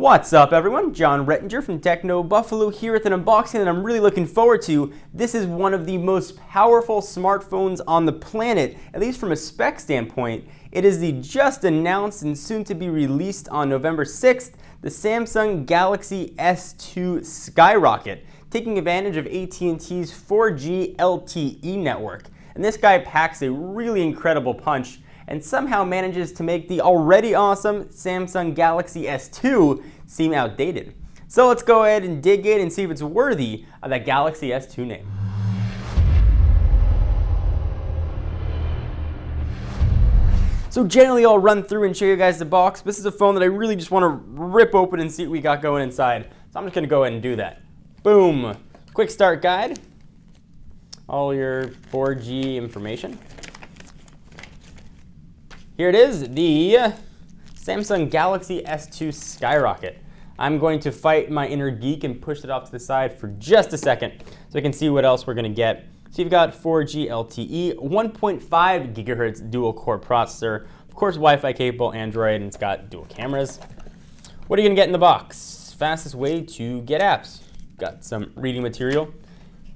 What's up everyone, John Rettinger from Techno Buffalo here with an unboxing that I'm really looking forward to. This is one of the most powerful smartphones on the planet, at least from a spec standpoint. It is the just announced and soon to be released on November 6th, the Samsung Galaxy S2 Skyrocket, taking advantage of AT&T's 4G LTE network. And this guy packs a really incredible punch and somehow manages to make the already awesome Samsung Galaxy S2 seem outdated. So let's go ahead and dig in and see if it's worthy of that Galaxy S2 name. So generally I'll run through and show you guys the box. This is a phone that I really just want to rip open and see what we got going inside. So I'm just going to go ahead and do that. Boom. Quick start guide. All your 4G information. Here it is, the Samsung Galaxy S2 Skyrocket. I'm going to fight my inner geek and push it off to the side for just a second so we can see what else we're going to get. So you've got 4G LTE, 1.5 gigahertz dual core processor, of course Wi-Fi capable Android, and it's got dual cameras. What are you going to get in the box? Fastest way to get apps. Got some reading material,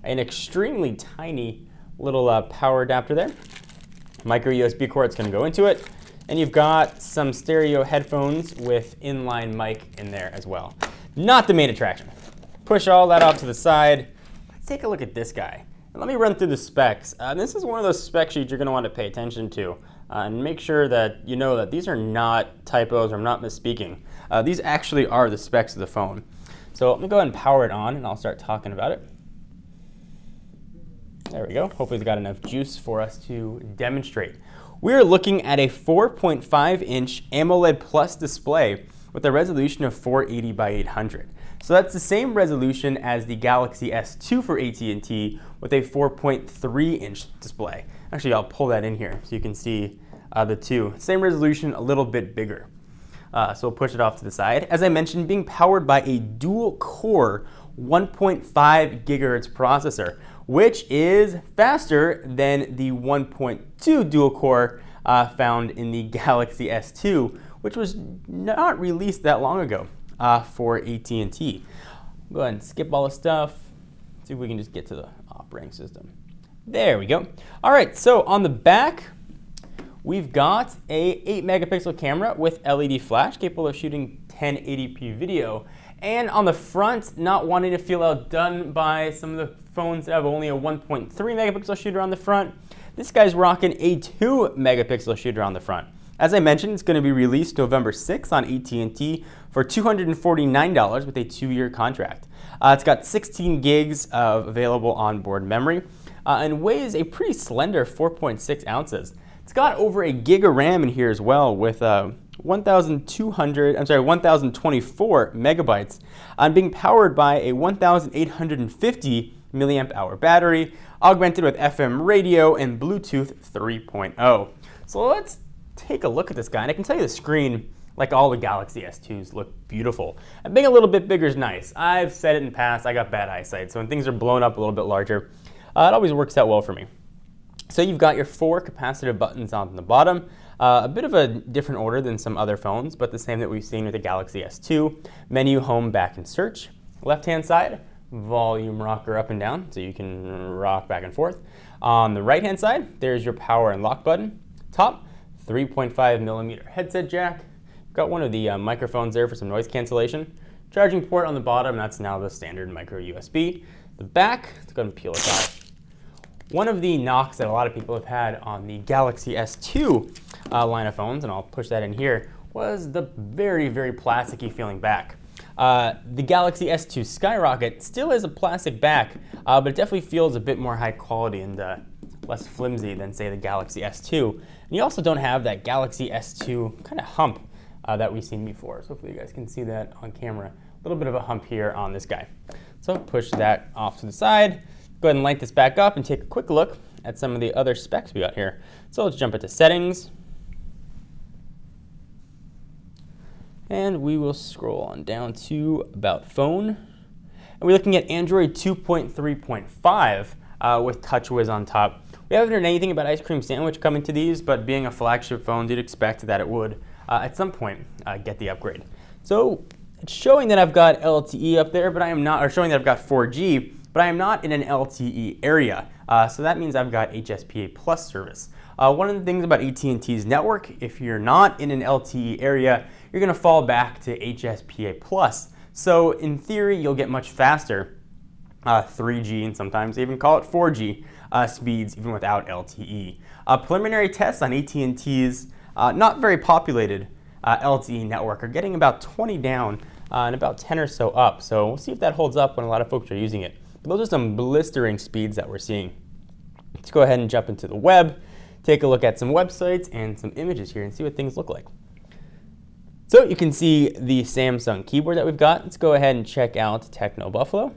an extremely tiny little power adapter there. Micro USB cord's going to go into it, and you've got some stereo headphones with inline mic in there as well. Not the main attraction. Push all that off to the side. Let's take a look at this guy. And let me run through the specs. This is one of those spec sheets you're going to want to pay attention to and make sure that you know that these are not typos or I'm not misspeaking. These actually are the specs of the phone. So let me go ahead and power it on and I'll start talking about it. There we go. Hopefully it's got enough juice for us to demonstrate. We're looking at a 4.5-inch AMOLED Plus display with a resolution of 480 by 800. So that's the same resolution as the Galaxy S2 for AT&T with a 4.3-inch display. Actually, I'll pull that in here so you can see the two. Same resolution, a little bit bigger. So we'll push it off to the side. As I mentioned, being powered by a dual-core 1.5 gigahertz processor, which is faster than the 1.2 dual-core found in the Galaxy S2, which was not released that long ago for AT&T. Go ahead and skip all the stuff. See if we can just get to the operating system. There we go. All right, so on the back, we've got a 8-megapixel camera with LED flash capable of shooting 1080p video. And on the front, not wanting to feel outdone by some of the phones that have only a 1.3 megapixel shooter on the front, this guy's rocking a 2 megapixel shooter on the front. As I mentioned, it's going to be released November 6th on AT&T for $249 with a 2-year contract. It's got 16 gigs of available onboard memory and weighs a pretty slender 4.6 ounces. It's got over a gig of RAM in here as well with 1,024 megabytes and being powered by a 1,850 milliamp hour battery, augmented with FM radio and Bluetooth 3.0. So let's take a look at this guy, and I can tell you the screen, like all the Galaxy S2s, look beautiful. And being a little bit bigger is nice. I've said it in the past, I got bad eyesight, so when things are blown up a little bit larger, it always works out well for me. So you've got your 4 capacitive buttons on the bottom. A bit of a different order than some other phones, but the same that we've seen with the Galaxy S2. Menu, home, back, and search. Left-hand side, volume rocker up and down, so you can rock back and forth. On the right-hand side, there's your power and lock button. Top, 3.5 millimeter headset jack. Got one of the microphones there for some noise cancellation. Charging port on the bottom, that's now the standard micro USB. The back, let's go ahead and peel it off. One of the knocks that a lot of people have had on the Galaxy S2 line of phones, and I'll push that in here, was the very, very plasticky feeling back. The Galaxy S2 Skyrocket still has a plastic back, but it definitely feels a bit more high quality and less flimsy than, say, the Galaxy S2. And you also don't have that Galaxy S2 kind of hump that we've seen before. So hopefully you guys can see that on camera. A little bit of a hump here on this guy. So push that off to the side. Go ahead and light this back up and take a quick look at some of the other specs we got here. So let's jump into settings. And we will scroll on down to About Phone. And we're looking at Android 2.3.5 with TouchWiz on top. We haven't heard anything about Ice Cream Sandwich coming to these, but being a flagship phone, you'd expect that it would at some point get the upgrade. So It's showing that I've got LTE up there, but I am not, or showing that I've got 4G, but I am not in an LTE area. So that means I've got HSPA Plus service. One of the things about AT&T's network, if you're not in an LTE area, you're going to fall back to HSPA Plus. So in theory, you'll get much faster 3G, and sometimes they even call it 4G speeds even without LTE. Preliminary tests on AT&T's not very populated LTE network are getting about 20 down and about 10 or so up. So we'll see if that holds up when a lot of folks are using it. But those are some blistering speeds that we're seeing. Let's go ahead and jump into the web, take a look at some websites and some images here and see what things look like. So you can see the Samsung keyboard that we've got. Let's go ahead and check out Techno Buffalo.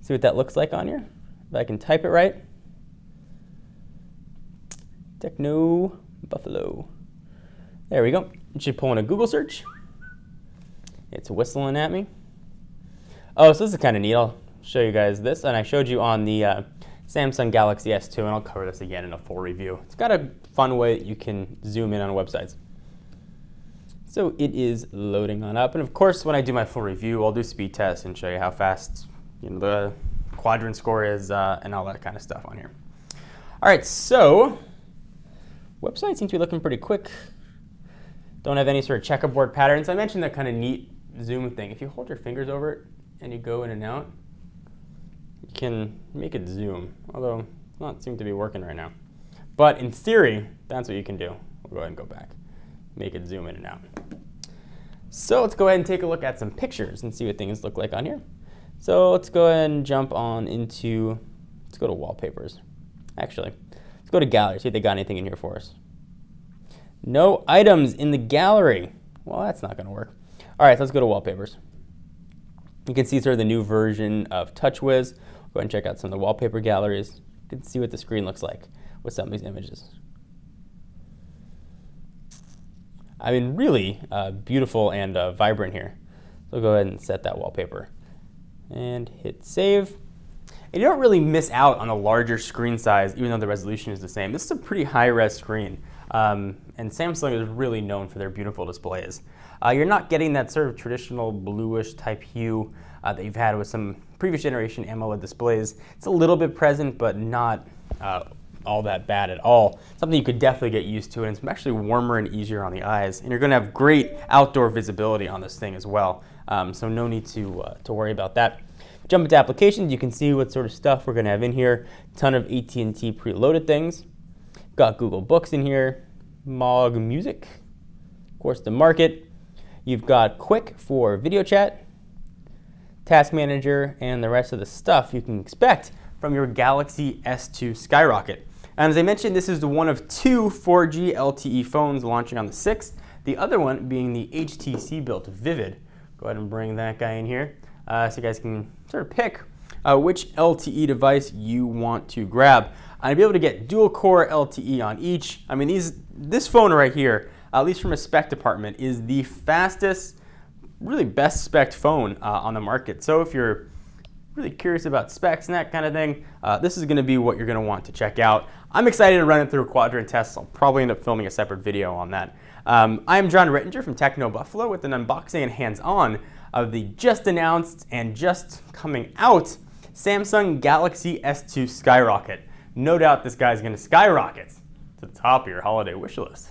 See what that looks like on here. If I can type it right. Techno Buffalo. There we go. It should pull in a Google search. It's whistling at me. Oh, so this is kind of neat. I'll show you guys this. And I showed you on the Samsung Galaxy S2, and I'll cover this again in a full review. It's got a fun way that you can zoom in on websites. So it is loading on up. And of course, when I do my full review, I'll do speed tests and show you how fast the quadrant score is and all that kind of stuff on here. All right, so website seems to be looking pretty quick. Don't have any sort of checkerboard patterns. I mentioned that kind of neat zoom thing. If you hold your fingers over it and you go in and out, you can make it zoom, although it's not seem to be working right now. But in theory, that's what you can do. We'll go ahead and go back. Make it zoom in and out. So let's go ahead and take a look at some pictures and see what things look like on here. So let's go ahead and jump on into, let's go to wallpapers. Actually, let's go to gallery, see if they got anything in here for us. No items in the gallery. Well, that's not going to work. All right, so let's go to wallpapers. You can see sort of the new version of TouchWiz. Go ahead and check out some of the wallpaper galleries. You can see what the screen looks like with some of these images. I mean, really beautiful and vibrant here. So go ahead and set that wallpaper and hit save. And you don't really miss out on a larger screen size, even though the resolution is the same. This is a pretty high-res screen, and Samsung is really known for their beautiful displays. You're not getting that sort of traditional bluish type hue that you've had with some previous generation AMOLED displays. It's a little bit present, but not all that bad at all. Something you could definitely get used to, and it's actually warmer and easier on the eyes. And you're going to have great outdoor visibility on this thing as well, so no need to worry about that. Jump into applications, you can see what sort of stuff we're going to have in here. Ton of AT&T preloaded things. Got Google Books in here, Mog Music, of course the market. You've got Quick for video chat, Task Manager, and the rest of the stuff you can expect from your Galaxy S2 Skyrocket. And as I mentioned, this is the one of two 4G LTE phones launching on the 6th, the other one being the HTC-built Vivid. Go ahead and bring that guy in here so you guys can sort of pick which LTE device you want to grab. I'll be able to get dual-core LTE on each. I mean, this phone right here, at least from a spec department, is the fastest, really best spec phone on the market. So if you're really curious about specs and that kind of thing, this is going to be what you're going to want to check out. I'm excited to run it through quadrant tests. I'll probably end up filming a separate video on that. I'm John Rettinger from Techno Buffalo with an unboxing and hands-on of the just announced and just coming out Samsung Galaxy S2 Skyrocket. No doubt this guy's going to skyrocket to the top of your holiday wish list.